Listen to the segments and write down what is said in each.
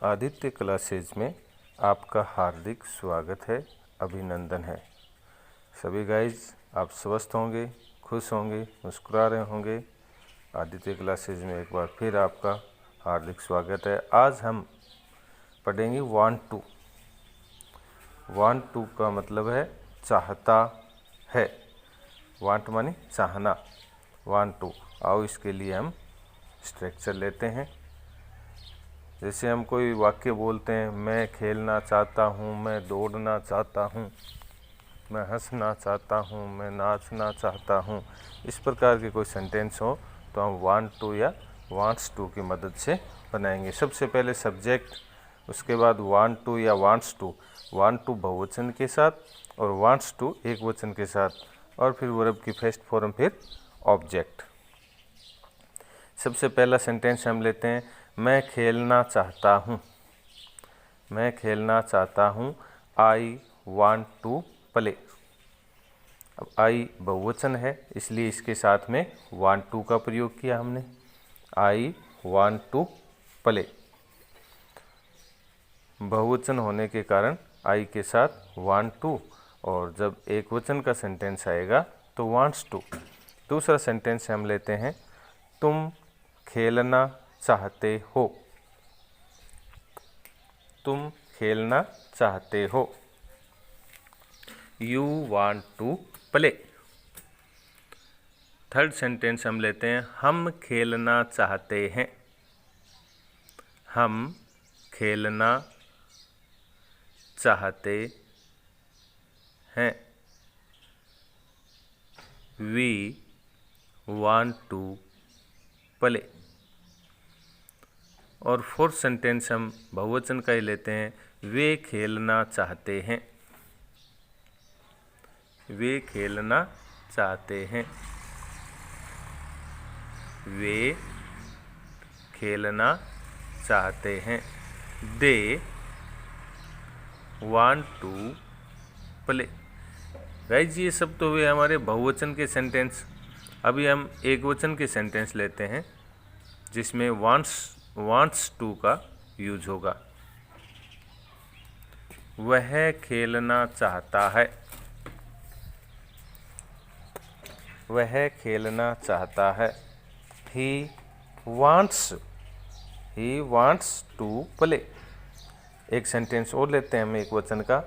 Aditya classes में आपका हार्दिक स्वागत है, अभिनंदन है। सभी गाइज आप स्वस्थ होंगे, खुश होंगे, मुस्कुरा रहे होंगे। आदित्य क्लासेज में एक बार फिर आपका हार्दिक स्वागत है। आज हम पढ़ेंगे वांट टू। वांट टू का मतलब है चाहता है। वांट माने चाहना, वांट टू। आओ इसके लिए हम स्ट्रक्चर लेते हैं। जैसे हम कोई वाक्य बोलते हैं, मैं खेलना चाहता हूँ, मैं दौड़ना चाहता हूँ, मैं हंसना चाहता हूँ, मैं नाचना चाहता हूँ, इस प्रकार के कोई सेंटेंस हो तो हम वांट टू या वांट्स टू की मदद से बनाएंगे। सबसे पहले सब्जेक्ट, उसके बाद वांट टू या वांट्स टू। वांट टू बहुवचन के साथ और वांट्स टू एक वचन के साथ, और फिर वर्ब की फर्स्ट फॉर्म, फिर ऑब्जेक्ट। सबसे पहला सेंटेंस हम लेते हैं, मैं खेलना चाहता हूँ। मैं खेलना चाहता हूँ, आई वांट टू प्ले। अब आई बहुवचन है, इसलिए इसके साथ में वांट टू का प्रयोग किया हमने। I want to play. बहुवचन होने के कारण आई के साथ वांट टू, और जब एक वचन का सेंटेंस आएगा तो वांट्स टू। दूसरा सेंटेंस हम लेते हैं, तुम खेलना चाहते हो। तुम खेलना चाहते हो, you want to play. Third sentence हम लेते हैं, हम खेलना चाहते हैं। हम खेलना चाहते हैं, वी वांट टू प्ले। और फोर्थ सेंटेंस हम बहुवचन का ही लेते हैं, वे खेलना चाहते हैं। वे खेलना चाहते हैं, वे खेलना चाहते हैं, they want to play. Guys ये सब तो हुए हमारे बहुवचन के सेंटेंस। अभी हम एक वचन के सेंटेंस लेते हैं जिसमें वांट्स टू का यूज होगा। वह खेलना चाहता है। वह खेलना चाहता है, ही वांट्स टू प्ले। एक सेंटेंस और लेते हैं हम एक वचन का,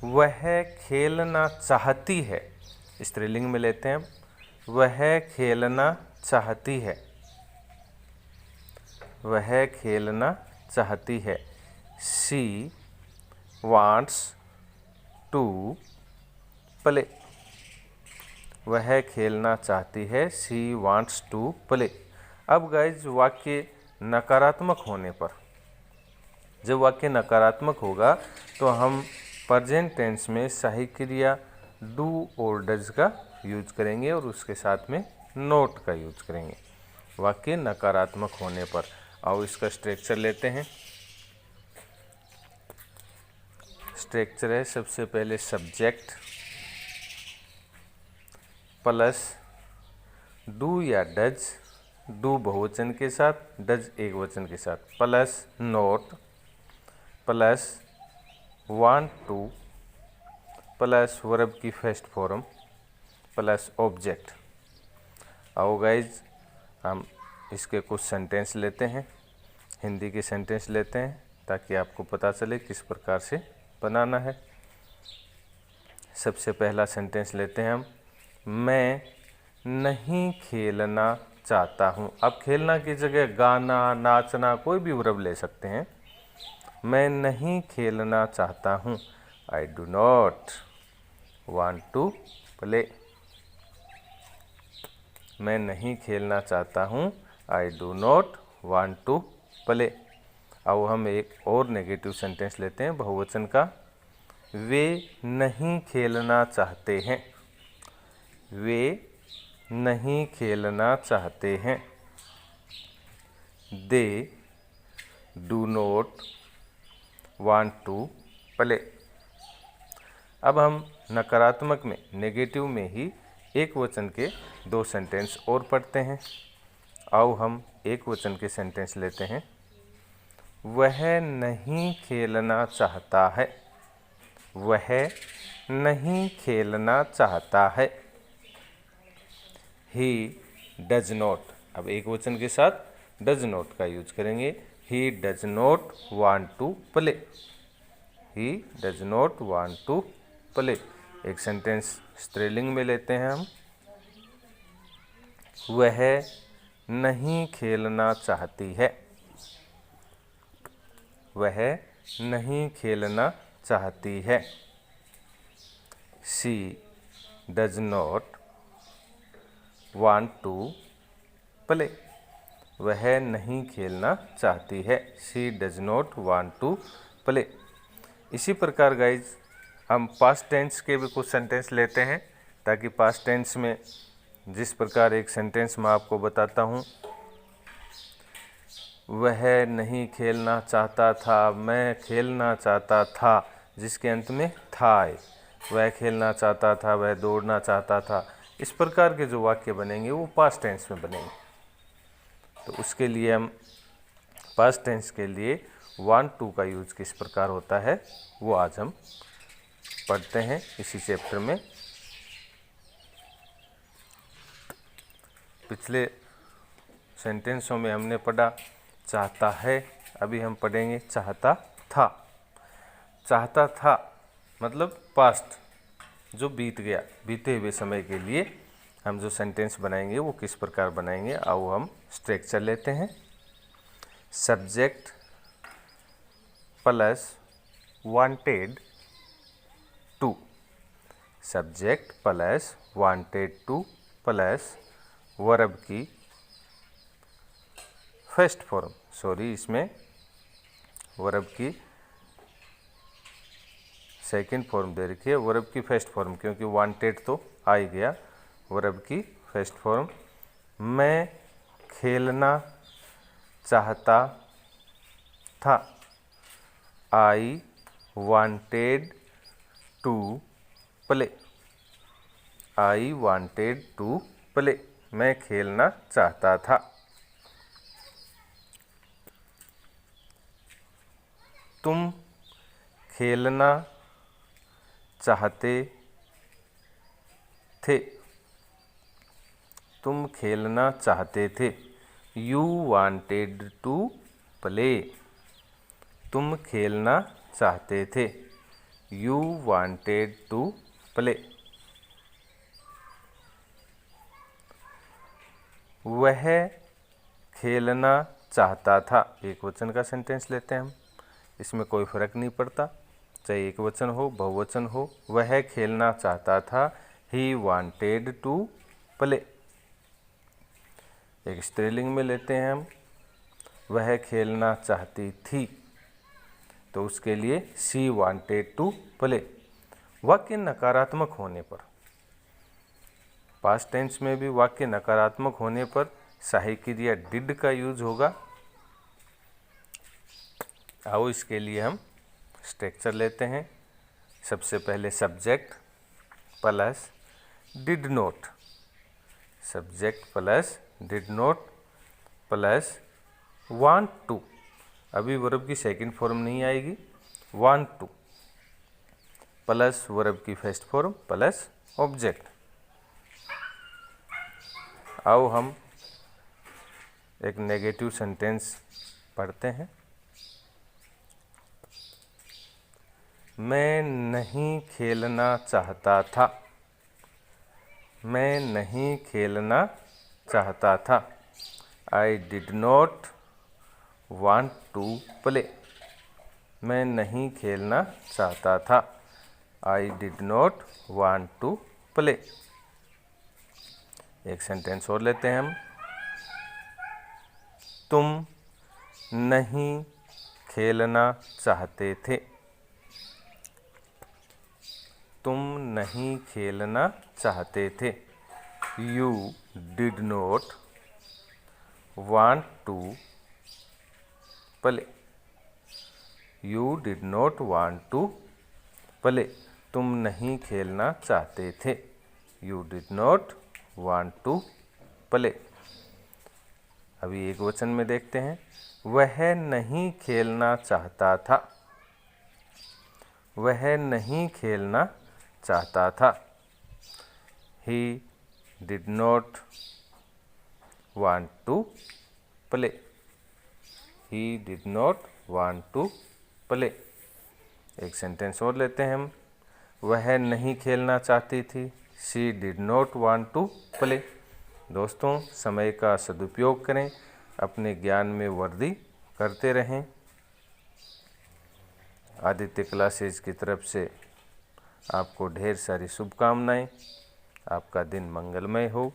वह खेलना चाहती है। स्त्रीलिंग में लेते हैं, वह खेलना चाहती है। वह खेलना चाहती है, शी वांट्स टू प्ले। वह खेलना चाहती है, शी वांट्स टू प्ले। अब गाइज वाक्य नकारात्मक होने पर, जब वाक्य नकारात्मक होगा तो हम प्रेजेंट टेंस में सही क्रिया डू और डज का यूज करेंगे और उसके साथ में नोट का यूज करेंगे वाक्य नकारात्मक होने पर। आओ इसका स्ट्रक्चर लेते हैं। स्ट्रक्चर है, सबसे पहले सब्जेक्ट प्लस डू या डज, डू बहुवचन के साथ, डज एक वचन के साथ, plus not, plus want to, plus verb की फर्स्ट फॉर्म, प्लस ऑब्जेक्ट। आओ गाइज हम इसके कुछ सेंटेंस लेते हैं, हिंदी के सेंटेंस लेते हैं ताकि आपको पता चले किस प्रकार से बनाना है। सबसे पहला सेंटेंस लेते हैं हम, मैं नहीं खेलना चाहता हूँ। अब खेलना की जगह गाना, नाचना, कोई भी वर्ब ले सकते हैं। मैं नहीं खेलना चाहता हूँ, I do not want to play. मैं नहीं खेलना चाहता हूँ, I do not want to play. अब हम एक और नेगेटिव सेंटेंस लेते हैं बहुवचन का, वे नहीं खेलना चाहते हैं। वे नहीं खेलना चाहते हैं, they do not want to play. अब हम नकारात्मक में, नेगेटिव में ही एक वचन के दो सेंटेंस और पढ़ते हैं। आओ हम एक वचन के सेंटेंस लेते हैं। वह नहीं खेलना चाहता है। वह नहीं खेलना चाहता है। ही डज नॉट, अब एक वचन के साथ डज नॉट का यूज करेंगे। He does not want to play. He does not want to play. एक सेंटेंस स्त्रीलिंग में लेते हैं हम। वह नहीं खेलना चाहती है। वह नहीं खेलना चाहती है। She does not want to play. वह नहीं खेलना चाहती है। She does not want to play. इसी प्रकार गाइज हम पास्ट टेंस के भी कुछ सेंटेंस लेते हैं, ताकि पास्ट टेंस में जिस प्रकार एक सेंटेंस मैं आपको बताता हूँ। वह नहीं खेलना चाहता था, मैं खेलना चाहता था, जिसके अंत में था आए। वह खेलना चाहता था, वह दौड़ना चाहता था। इस प्रकार के जो वाक्य बनेंगे वो पास्ट टेंस में बनेंगे। तो उसके लिए हम पास्ट टेंस के लिए वांट टू का यूज किस प्रकार होता है वो आज हम पढ़ते हैं इसी चैप्टर में। पिछले सेंटेंसों में हमने पढ़ा चाहता है, अभी हम पढ़ेंगे चाहता था। चाहता था मतलब पास्ट, जो बीत गया, बीते हुए समय के लिए हम जो सेंटेंस बनाएंगे वो किस प्रकार बनाएंगे। आओ हम स्ट्रक्चर लेते हैं। Subject plus wanted to. Subject plus wanted to plus verb की फर्स्ट फॉर्म, सॉरी इसमें वर्ब की सेकंड फॉर्म दे रखी है, वर्ब की फर्स्ट फॉर्म, क्योंकि वांटेड तो आ ही गया। वर्ब की फर्स्ट फॉर्म। मैं खेलना चाहता था। I wanted to play. I wanted to play. मैं खेलना चाहता था। तुम खेलना चाहते थे। तुम खेलना चाहते थे। You wanted to play. तुम खेलना चाहते थे। You wanted to play. वह खेलना चाहता था। एक वचन का सेंटेंस लेते हैं हम, इसमें कोई फर्क नहीं पड़ता, चाहे एक वचन हो बहुवचन हो। वह खेलना चाहता था। He wanted to play. एक स्त्रीलिंग में लेते हैं हम। वह खेलना चाहती थी, तो उसके लिए शी वांटेड टू प्ले। वाक्य नकारात्मक होने पर, पास्ट टेंस में भी वाक्य नकारात्मक होने पर सहायक क्रिया डिड का यूज होगा। आओ इसके लिए हम स्ट्रक्चर लेते हैं। सबसे पहले subject plus did not. Subject plus did not plus want to. अभी वर्ब की सेकंड फॉर्म नहीं आएगी। वांट टू प्लस वर्ब की फर्स्ट फॉर्म प्लस ऑब्जेक्ट। आओ हम एक नेगेटिव सेंटेंस पढ़ते हैं। मैं नहीं खेलना चाहता था। मैं नहीं खेलना चाहता था। I did not want to play. मैं नहीं खेलना चाहता था। I did not want to play. एक सेंटेंस और लेते हैं हम। तुम नहीं खेलना चाहते थे। तुम नहीं खेलना चाहते थे। You did not want to play. You did not want to play. तुम नहीं खेलना चाहते थे। You did not want to play. अभी एक वचन में देखते हैं, वह नहीं खेलना चाहता था। वह नहीं खेलना चाहता था। He did not want to play. He did not want to play. एक सेंटेंस और लेते हैं हम, वह नहीं खेलना चाहती थी। She did not want to play. दोस्तों, समय का सदुपयोग करें, अपने ज्ञान में वृद्धि करते रहें। आदित्य क्लासेज की तरफ से आपको ढेर सारी शुभकामनाएं। आपका दिन मंगलमय हो।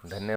धन्यवाद।